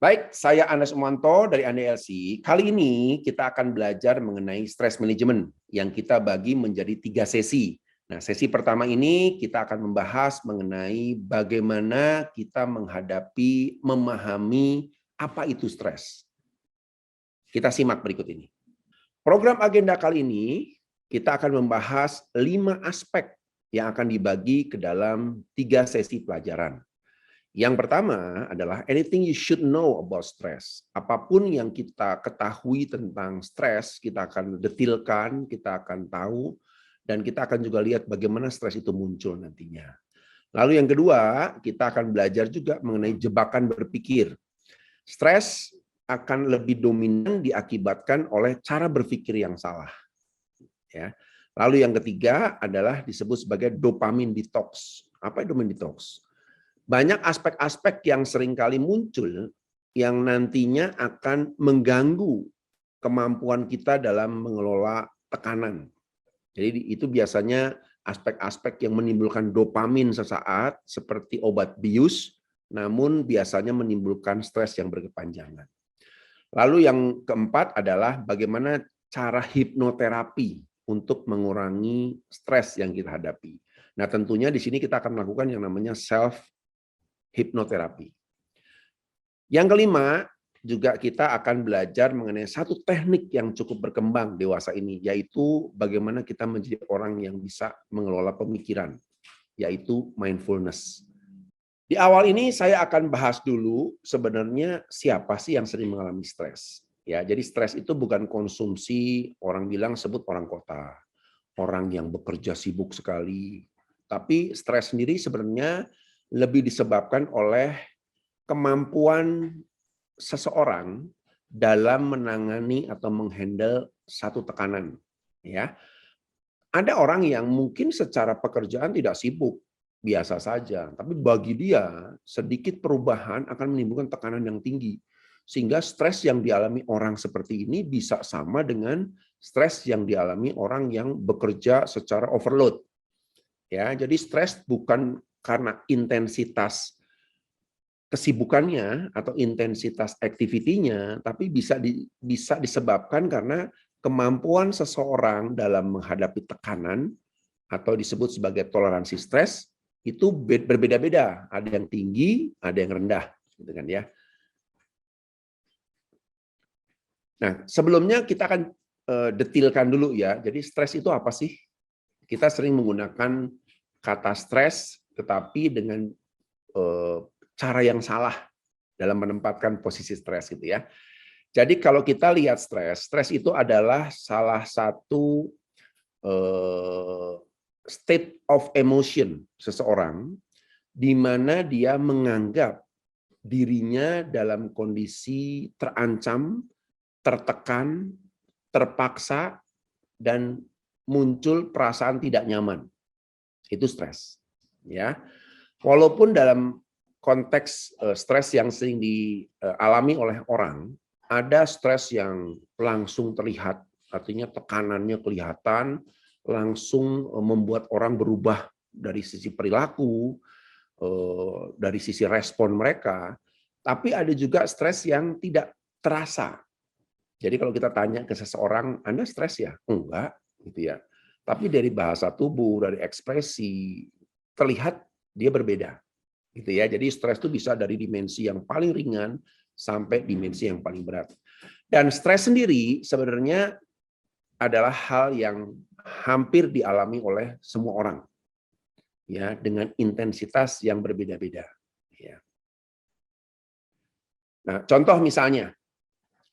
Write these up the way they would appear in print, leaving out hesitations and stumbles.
Baik, saya Anas Umanto dari ANDLC. Kali ini kita akan belajar mengenai stress management yang kita bagi menjadi 3 sesi. Nah, sesi pertama ini kita akan membahas mengenai bagaimana kita menghadapi, memahami apa itu stres. Kita simak berikut ini. Program agenda kali ini kita akan membahas 5 aspek yang akan dibagi ke dalam 3 sesi pelajaran. Yang pertama adalah anything you should know about stress. Apapun yang kita ketahui tentang stres, kita akan detilkan, kita akan tahu, dan kita akan juga lihat bagaimana stres itu muncul nantinya. Lalu yang kedua, kita akan belajar juga mengenai jebakan berpikir. Stres akan lebih dominan diakibatkan oleh cara berpikir yang salah. Ya. Lalu yang ketiga adalah disebut sebagai dopamine detox. Apa itu dopamine detox? Banyak aspek-aspek yang seringkali muncul yang nantinya akan mengganggu kemampuan kita dalam mengelola tekanan. Jadi itu biasanya aspek-aspek yang menimbulkan dopamin sesaat seperti obat bius, namun biasanya menimbulkan stres yang berkepanjangan. Lalu yang keempat adalah bagaimana cara hipnoterapi untuk mengurangi stres yang kita hadapi. Nah, tentunya di sini kita akan melakukan yang namanya self hipnoterapi. Yang kelima, juga kita akan belajar mengenai satu teknik yang cukup berkembang dewasa ini, yaitu bagaimana kita menjadi orang yang bisa mengelola pemikiran, yaitu mindfulness. Di awal ini saya akan bahas dulu sebenarnya siapa sih yang sering mengalami stres. Ya, jadi stres itu bukan konsumsi, orang bilang sebut orang kota, orang yang bekerja sibuk sekali. Tapi stres sendiri sebenarnya lebih disebabkan oleh kemampuan seseorang dalam menangani atau menghandle satu tekanan. Ya, ada orang yang mungkin secara pekerjaan tidak sibuk, biasa saja, tapi bagi dia sedikit perubahan akan menimbulkan tekanan yang tinggi, sehingga stres yang dialami orang seperti ini bisa sama dengan stres yang dialami orang yang bekerja secara overload. Ya, jadi stres bukan karena intensitas kesibukannya atau intensitas aktivitinya, tapi bisa disebabkan karena kemampuan seseorang dalam menghadapi tekanan atau disebut sebagai toleransi stres itu berbeda-beda. Ada yang tinggi, ada yang rendah, gitu kan ya. Nah, sebelumnya kita akan detilkan dulu ya. Jadi stres itu apa sih? Kita sering menggunakan kata stres, tetapi dengan cara yang salah dalam menempatkan posisi stres gitu ya. Jadi kalau kita lihat stres itu adalah salah satu state of emotion seseorang di mana dia menganggap dirinya dalam kondisi terancam, tertekan, terpaksa, dan muncul perasaan tidak nyaman. Itu stres. Ya. Walaupun dalam konteks stres yang sering dialami oleh orang, ada stres yang langsung terlihat, artinya tekanannya kelihatan, langsung membuat orang berubah dari sisi perilaku, dari sisi respon mereka. Tapi ada juga stres yang tidak terasa. Jadi kalau kita tanya ke seseorang, Anda stres ya? Enggak, gitu ya. Tapi dari bahasa tubuh, dari ekspresi, terlihat dia berbeda. Gitu ya. Jadi stres itu bisa dari dimensi yang paling ringan sampai dimensi yang paling berat. Dan stres sendiri sebenarnya adalah hal yang hampir dialami oleh semua orang. Ya, dengan intensitas yang berbeda-beda. Ya. Nah, contoh misalnya,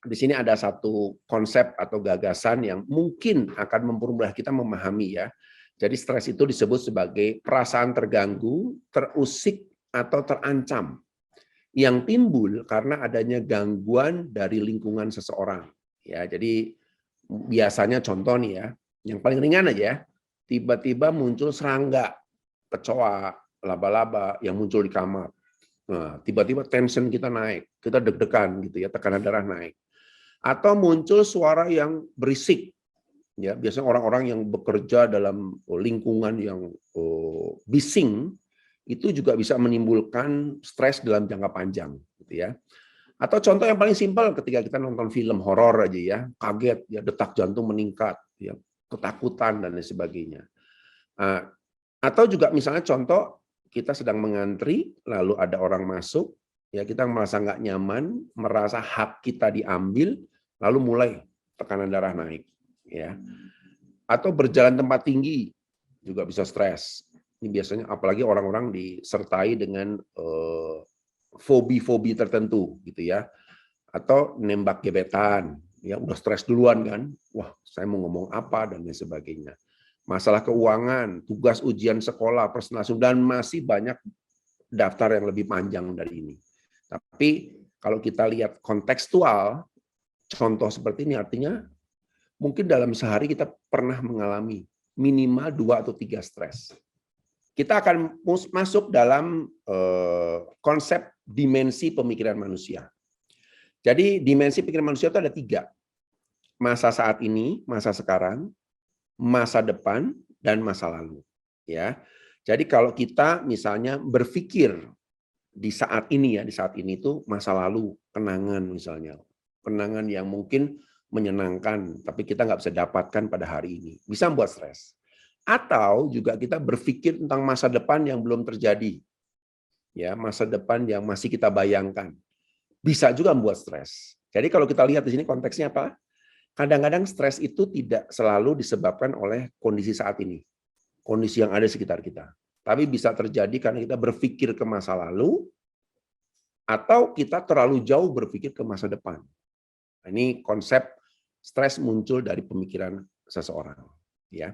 di sini ada satu konsep atau gagasan yang mungkin akan mempermudah kita memahami ya. Jadi stres itu disebut sebagai perasaan terganggu, terusik, atau terancam yang timbul karena adanya gangguan dari lingkungan seseorang. Ya, jadi biasanya contoh nih ya, yang paling ringan aja, tiba-tiba muncul serangga, kecoa, laba-laba yang muncul di kamar. Nah, tiba-tiba tension kita naik, kita deg-degan gitu ya, tekanan darah naik. Atau muncul suara yang berisik. Ya, biasanya orang-orang yang bekerja dalam lingkungan yang bising itu juga bisa menimbulkan stres dalam jangka panjang, gitu ya. Atau contoh yang paling simpel ketika kita nonton film horor aja ya, kaget ya, detak jantung meningkat, ya, ketakutan dan lain sebagainya. Atau juga misalnya contoh kita sedang mengantri, lalu ada orang masuk, ya kita merasa nggak nyaman, merasa hak kita diambil, lalu mulai tekanan darah naik, ya. Atau berjalan tempat tinggi juga bisa stres. Ini biasanya apalagi orang-orang disertai dengan fobi-fobi tertentu gitu ya, atau nembak gebetan, ya udah stres duluan kan, wah saya mau ngomong apa dan lain sebagainya. Masalah keuangan, tugas ujian sekolah, presentasi, dan masih banyak daftar yang lebih panjang dari ini. Tapi kalau kita lihat kontekstual, contoh seperti ini artinya mungkin dalam sehari kita pernah mengalami minimal 2 atau 3 stres. Kita akan masuk dalam konsep dimensi pemikiran manusia. Jadi dimensi pikiran manusia itu ada 3. Masa saat ini, masa sekarang, masa depan, dan masa lalu. Ya, jadi kalau kita misalnya berpikir di saat ini ya, di saat ini itu masa lalu, kenangan misalnya, kenangan yang mungkin menyenangkan, tapi kita nggak bisa dapatkan pada hari ini, bisa membuat stres. Atau juga kita berpikir tentang masa depan yang belum terjadi, ya masa depan yang masih kita bayangkan, bisa juga membuat stres. Jadi kalau kita lihat di sini konteksnya apa? Kadang-kadang stres itu tidak selalu disebabkan oleh kondisi saat ini, kondisi yang ada di sekitar kita. Tapi bisa terjadi karena kita berpikir ke masa lalu, atau kita terlalu jauh berpikir ke masa depan. Nah, ini konsep stres muncul dari pemikiran seseorang. Ya.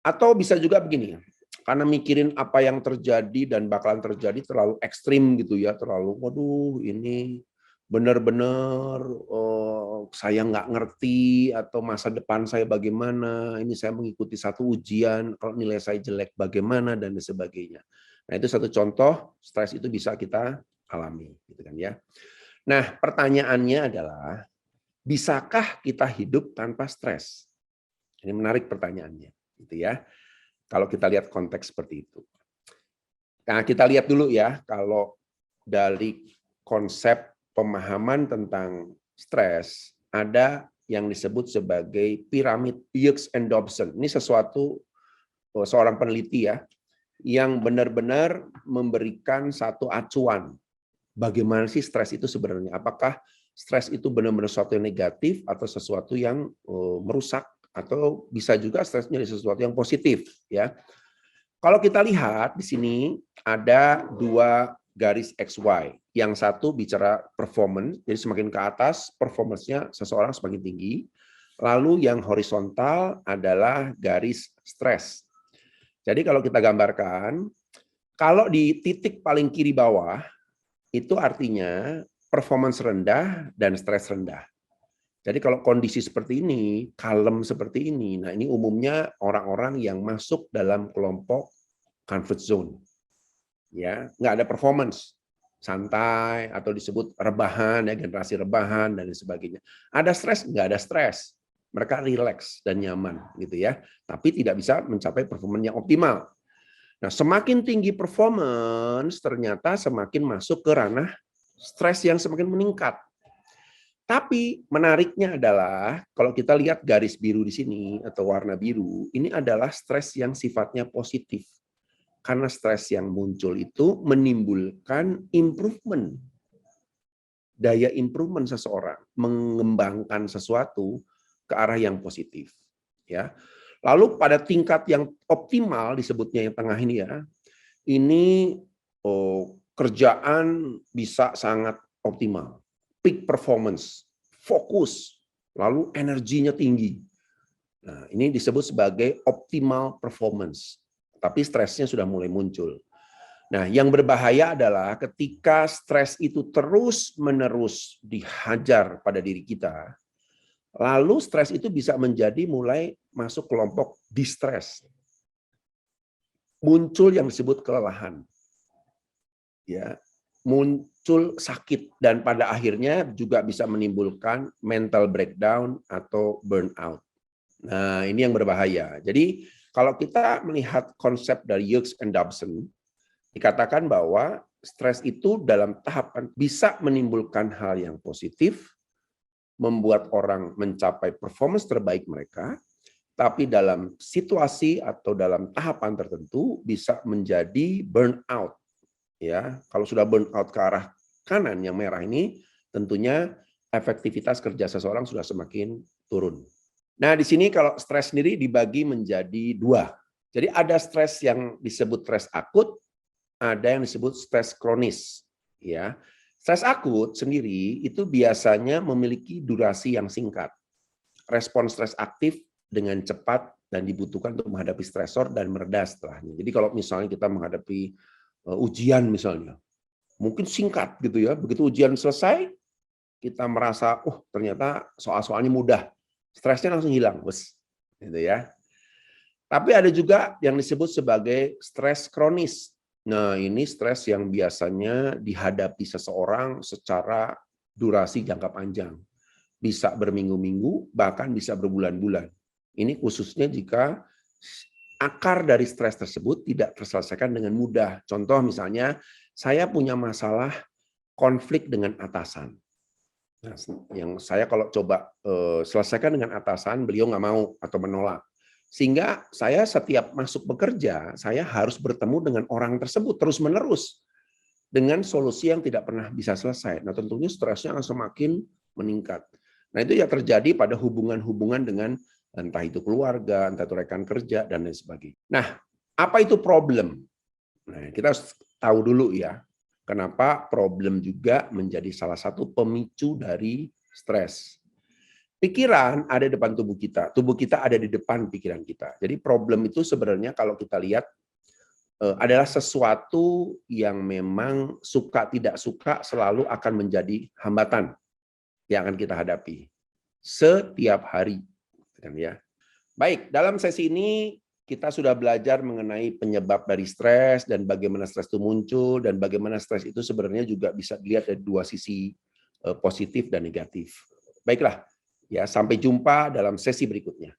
Atau bisa juga begini, karena mikirin apa yang terjadi dan bakalan terjadi terlalu ekstrim gitu ya, terlalu, waduh ini benar-benar saya nggak ngerti, atau masa depan saya bagaimana, ini saya mengikuti satu ujian, kalau nilai saya jelek bagaimana, dan sebagainya. Nah itu satu contoh, stres itu bisa kita alami. Gitu kan ya. Nah pertanyaannya adalah, bisakah kita hidup tanpa stres? Ini menarik pertanyaannya. Gitu ya. Kalau kita lihat konteks seperti itu. Nah, kita lihat dulu ya, kalau dari konsep pemahaman tentang stres, ada yang disebut sebagai piramid Hughes and Dobson. Ini sesuatu seorang peneliti ya, yang benar-benar memberikan satu acuan. Bagaimana sih stres itu sebenarnya? Apakah stres itu benar-benar sesuatu yang negatif atau sesuatu yang merusak? Atau bisa juga stres menjadi sesuatu yang positif, ya. Kalau kita lihat di sini ada 2 garis XY. Yang satu bicara performance, jadi semakin ke atas performance-nya seseorang semakin tinggi. Lalu yang horizontal adalah garis stres. Jadi kalau kita gambarkan, kalau di titik paling kiri bawah itu artinya performance rendah dan stres rendah. Jadi kalau kondisi seperti ini, kalem seperti ini, nah ini umumnya orang-orang yang masuk dalam kelompok comfort zone. Ya, nggak ada performance, santai atau disebut rebahan ya, generasi rebahan dan sebagainya. Ada stres? Nggak ada stres. Mereka rileks dan nyaman gitu ya, tapi tidak bisa mencapai performance yang optimal. Nah, semakin tinggi performance ternyata semakin masuk ke ranah stres yang semakin meningkat. Tapi menariknya adalah kalau kita lihat garis biru di sini atau warna biru, ini adalah stres yang sifatnya positif. Karena stres yang muncul itu menimbulkan improvement. Daya improvement seseorang, mengembangkan sesuatu ke arah yang positif, ya. Lalu pada tingkat yang optimal disebutnya yang tengah ini ya, ini kerjaan bisa sangat optimal. Peak performance, fokus, lalu energinya tinggi. Nah, ini disebut sebagai optimal performance. Tapi stresnya sudah mulai muncul. Nah, yang berbahaya adalah ketika stres itu terus-menerus dihajar pada diri kita, lalu stres itu bisa menjadi mulai masuk kelompok distress. Muncul yang disebut kelelahan. Ya, muncul sakit dan pada akhirnya juga bisa menimbulkan mental breakdown atau burnout. Nah, ini yang berbahaya. Jadi, kalau kita melihat konsep dari Hughes and Dobson, dikatakan bahwa stres itu dalam tahapan bisa menimbulkan hal yang positif, membuat orang mencapai performance terbaik mereka, tapi dalam situasi atau dalam tahapan tertentu bisa menjadi burnout. Ya, kalau sudah burnout ke arah kanan yang merah ini, tentunya efektivitas kerja seseorang sudah semakin turun. Nah, di sini kalau stres sendiri dibagi menjadi dua. Jadi ada stres yang disebut stres akut, ada yang disebut stres kronis. Ya, stres akut sendiri itu biasanya memiliki durasi yang singkat. Respon stres aktif dengan cepat dan dibutuhkan untuk menghadapi stresor dan mereda setelahnya. Jadi kalau misalnya kita menghadapi ujian misalnya, mungkin singkat gitu ya. Begitu ujian selesai, kita merasa, oh ternyata soal-soalnya mudah, stresnya langsung hilang, bos, gitu ya. Tapi ada juga yang disebut sebagai stres kronis. Nah, ini stres yang biasanya dihadapi seseorang secara durasi jangka panjang. Bisa berminggu-minggu, bahkan bisa berbulan-bulan. Ini khususnya jika akar dari stres tersebut tidak terselesaikan dengan mudah. Contoh misalnya, saya punya masalah konflik dengan atasan. Nah, yang saya kalau coba selesaikan dengan atasan, beliau nggak mau atau menolak. Sehingga saya setiap masuk bekerja, saya harus bertemu dengan orang tersebut terus-menerus dengan solusi yang tidak pernah bisa selesai. Nah, tentunya stresnya akan semakin meningkat. Nah, itu yang terjadi pada hubungan-hubungan dengan entah itu keluarga, entah itu rekan kerja, dan lain sebagainya. Nah, apa itu problem? Nah, kita harus tahu dulu ya, kenapa problem juga menjadi salah satu pemicu dari stres. Pikiran ada di depan tubuh kita ada di depan pikiran kita. Jadi problem itu sebenarnya kalau kita lihat adalah sesuatu yang memang suka tidak suka selalu akan menjadi hambatan yang akan kita hadapi setiap hari, kan ya. Baik, dalam sesi ini kita sudah belajar mengenai penyebab dari stres dan bagaimana stres itu muncul dan bagaimana stres itu sebenarnya juga bisa dilihat dari dua sisi positif dan negatif. Baiklah, ya sampai jumpa dalam sesi berikutnya.